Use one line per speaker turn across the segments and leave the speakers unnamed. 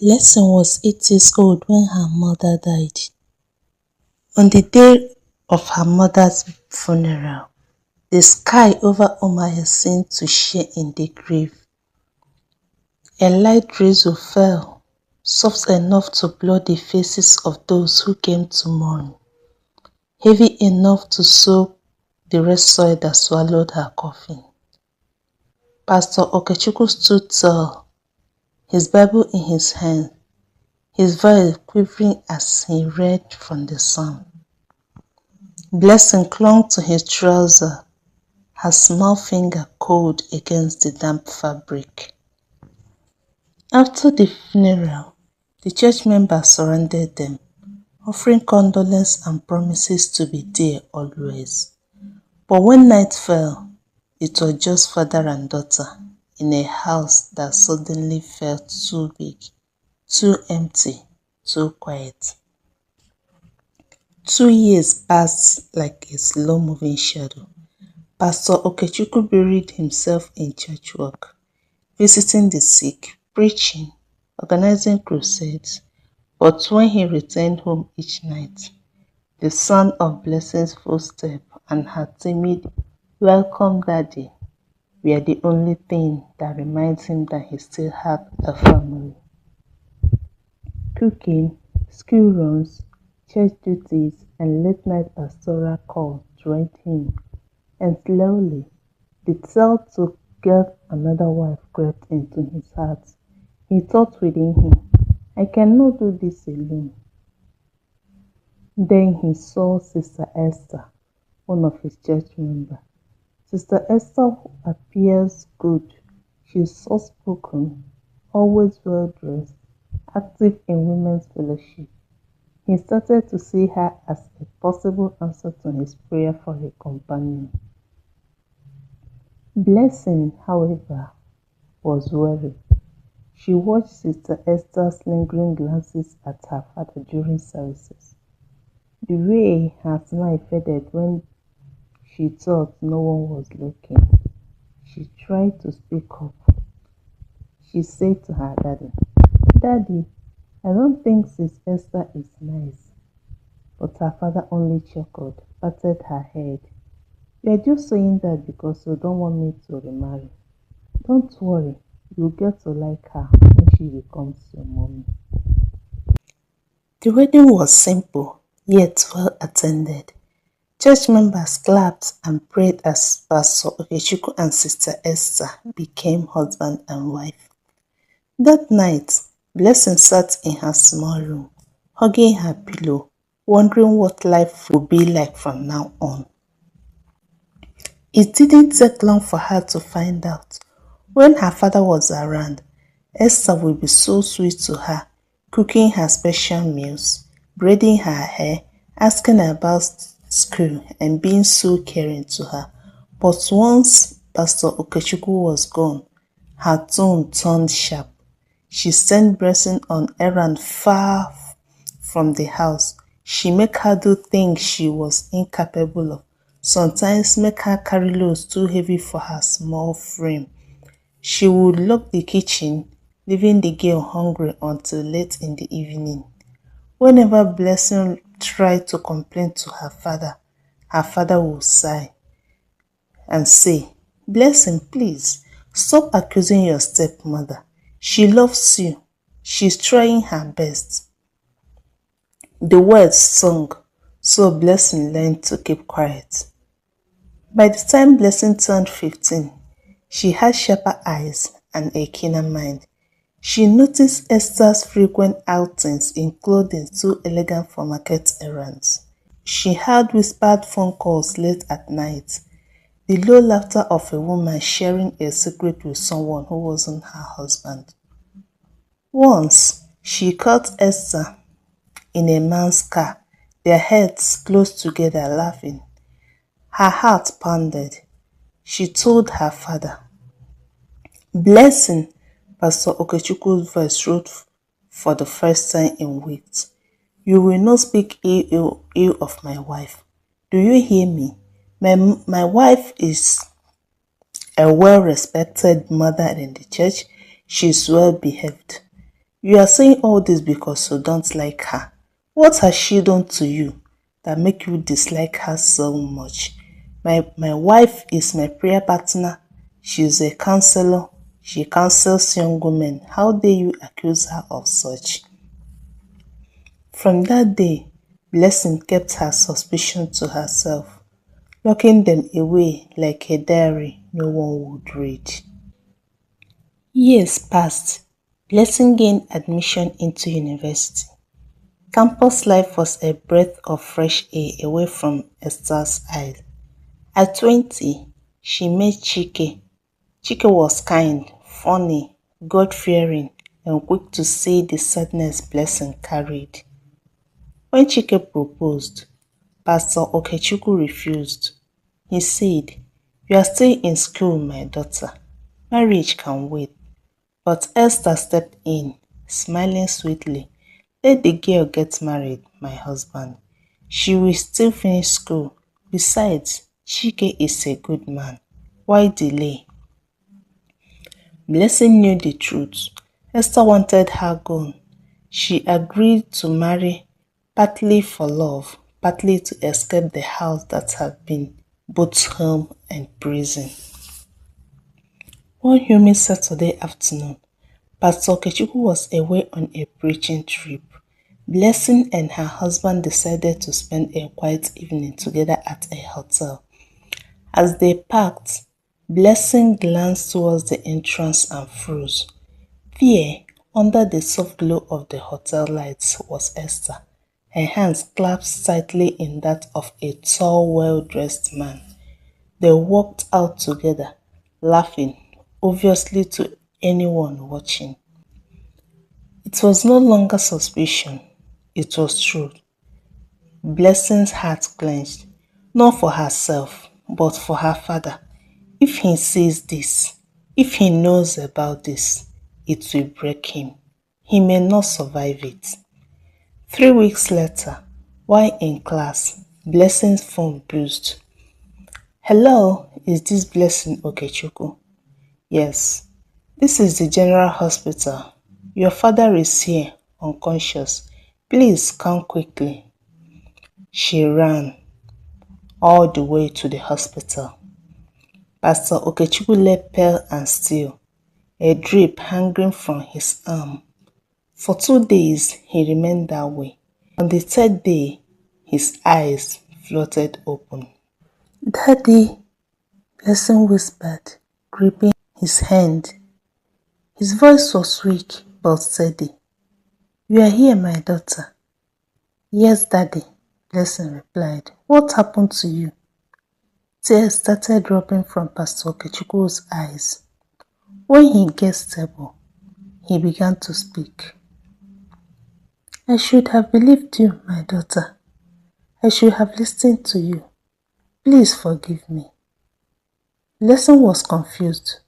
Blessing was 8 years old when her mother died. On the day of her mother's funeral, the sky over Umahiya seemed to share in the grave. A light drizzle fell, soft enough to blur the faces of those who came to mourn, heavy enough to soak the red soil that swallowed her coffin. Pastor Okechukwu stood tall, his Bible in his hand, his voice quivering as he read from the psalm. Blessing clung to his trouser, her small finger cold against the damp fabric. After the funeral, the church members surrounded them, offering condolence and promises to be there always. But when night fell, it was just father and daughter in a house that suddenly felt too big, too empty, too quiet. 2 years passed like a slow-moving shadow. Pastor Okechukwu buried himself in church work, visiting the sick, preaching, organizing crusades. But when he returned home each night, the sound of Blessing's footsteps and her timid "Welcome, Daddy" were the only thing that reminds him that he still had a family. Cooking, school runs, church duties, and late-night pastoral calls drained him, and slowly, the thought to get another wife crept into his heart. He thought within him, "I cannot do this alone." Then he saw Sister Esther, one of his church members. Sister Esther appears good. She is soft-spoken, always well-dressed, active in women's fellowship. He started to see her as a possible answer to his prayer for a companion. Blessing, however, was worried. She watched Sister Esther's lingering glances at her father during services. The way her smile faded when she thought no one was looking. She tried to speak up. She said to her daddy, "Daddy, I don't think Sis Esther is nice." But her father only chuckled, patted her head. "You are just saying that because you don't want me to remarry. Don't worry, you'll get to like her when she becomes your mommy." The wedding was simple, yet well attended. Church members clapped and prayed as Pastor Okechukwu and Sister Esther became husband and wife. That night, Blessing sat in her small room, hugging her pillow, wondering what life would be like from now on. It didn't take long for her to find out. When her father was around, Esther would be so sweet to her, cooking her special meals, braiding her hair, asking about school, and being so caring to her. But once Pastor Okechukwu was gone, her tone turned sharp. She sent Blessing on errands far from the house. She make her do things she was incapable of, sometimes make her carry loads too heavy for her small frame. She would lock the kitchen, leaving the girl hungry until late in the evening. Whenever Blessing tried to complain to her father would sigh and say, "Blessing, please, stop accusing your stepmother. She loves you. She's trying her best." The words sung, so Blessing learned to keep quiet. By the time Blessing turned 15, she had sharper eyes and a keener mind. She noticed Esther's frequent outings in clothing too elegant for market errands. She heard whispered phone calls late at night, the low laughter of a woman sharing a secret with someone who wasn't her husband. Once, she caught Esther in a man's car, their heads close together laughing. Her heart pounded. She told her father. "Blessing," Pastor Okechukwu's voice rose for the first time in weeks. "You will not speak ill of my wife. Do you hear me? My wife is a well-respected mother in the church. She's well-behaved. You are saying all this because you don't like her. What has she done to you that make you dislike her so much? My wife is my prayer partner. She is a counselor. She counsels young women. How dare you accuse her of such? From that day, Blessing kept her suspicion to herself, locking them away like a diary no one would read. Years passed. Blessing gained admission into university. Campus life was a breath of fresh air away from Esther's eyes. At 20, she met Chike. Chike was kind, funny, God-fearing, and quick to see the sadness Blessing carried. When Chike proposed, Pastor Okechukwu refused. He said, "You are still in school, my daughter. Marriage can wait." But Esther stepped in, smiling sweetly. "Let the girl get married, my husband. She will still finish school. Besides, Chike is a good man. Why delay?" Blessing knew the truth. Esther wanted her gone. She agreed to marry partly for love, partly to escape the house that had been both home and prison. One humid Saturday afternoon, Pastor Okechukwu was away on a preaching trip. Blessing and her husband decided to spend a quiet evening together at a hotel. As they parked, Blessing glanced towards the entrance and froze. There, under the soft glow of the hotel lights, was Esther, her hands clasped tightly in that of a tall, well-dressed man. They walked out together, laughing, obviously to anyone watching. It was no longer suspicion, it was truth. Blessing's heart clenched, not for herself, but for her father. If he sees this, if he knows about this, it will break him. He may not survive it. 3 weeks later, while in class, Blessing's phone buzzed. "Hello, is this Blessing Okechukwu?" "Yes, this is the General Hospital. Your father is here, unconscious. Please come quickly." She ran all the way to the hospital. Pastor Okechukwu lay pale and still, a drip hanging from his arm. For 2 days, he remained that way. On the third day, his eyes floated open. "Daddy," Blessing whispered, gripping his hand. His voice was weak but steady. "You are here, my daughter." "Yes, Daddy," Blessing replied. "What happened to you?" Tears started dropping from Pastor Okechukwu's eyes. When he got stable, he began to speak. "I should have believed you, my daughter. I should have listened to you. Please forgive me." Blessing was confused.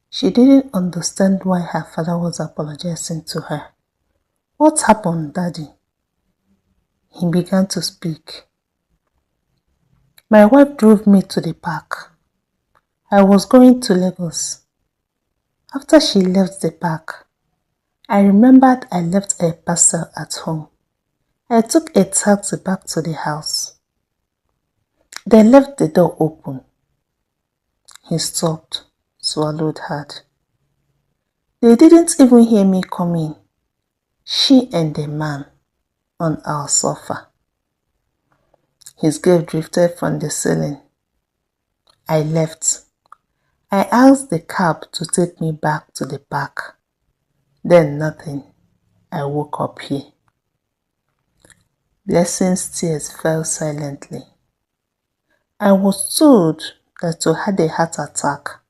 She didn't understand why her father was apologizing to her. "What happened, Daddy?" He began to speak. "My wife drove me to the park. I was going to Lagos. After she left the park, I remembered I left a parcel at home. I took a taxi back to the house. They left the door open." He stopped, swallowed hard. "They didn't even hear me come in. She and the man on our sofa." His gaze drifted from the ceiling. "I left. I asked the cab to take me back to the park. Then nothing. I woke up here." Blessing's tears fell silently. "I was told that you had a heart attack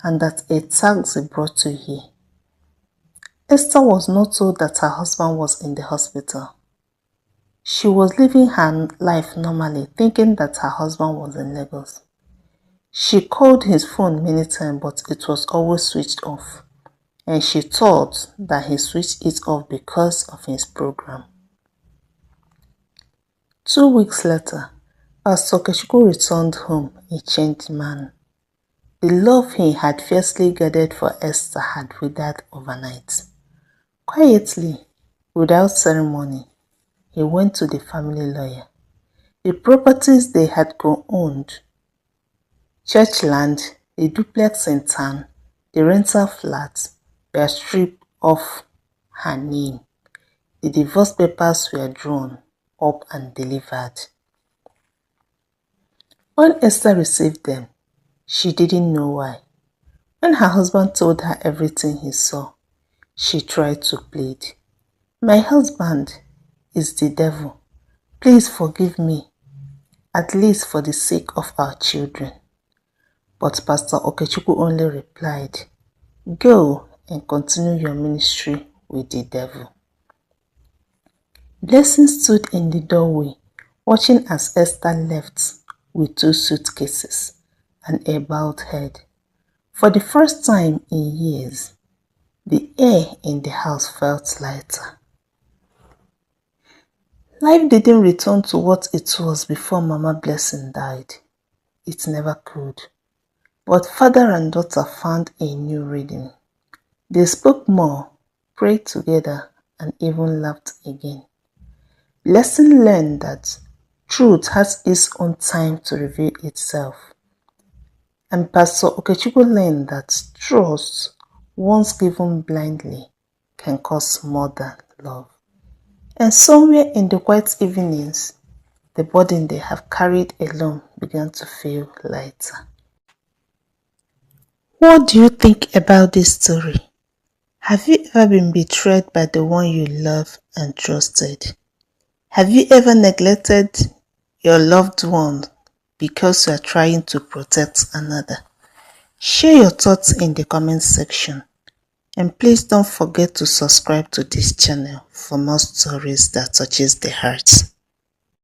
and that a taxi brought you here." Esther was not told that her husband was in the hospital. She was living her life normally, thinking that her husband was in Lagos. She called his phone many times, but it was always switched off, and she thought that he switched it off because of his program. 2 weeks later, Pastor Okechukwu returned home a changed man. The love he had fiercely gathered for Esther had withered overnight. Quietly, without ceremony, he went to the family lawyer. The properties they had co-owned, church land, a duplex in town, the rental flats, were stripped off her name. The divorce papers were drawn up and delivered. When Esther received them, she didn't know why. When her husband told her everything he saw, she tried to plead. My husband is the devil. Please forgive me, at least for the sake of our children. But Pastor Okechukwu only replied, go and continue your ministry with the devil. Blessing stood in the doorway, watching as Esther left with 2 suitcases and a bowed head. For the first time in years, the air in the house felt lighter. Life didn't return to what it was before Mama Blessing died. It never could. But father and daughter found a new rhythm. They spoke more, prayed together, and even laughed again. Lesson learned that truth has its own time to reveal itself. And Pastor Okechukwu learned that trust, once given blindly, can cost more than love. And somewhere in the quiet evenings, the burden they have carried alone began to feel lighter. What do you think about this story? Have you ever been betrayed by the one you love and trusted? Have you ever neglected your loved one because you are trying to protect another? Share your thoughts in the comment section. And please don't forget to subscribe to this channel for more stories that touches the heart.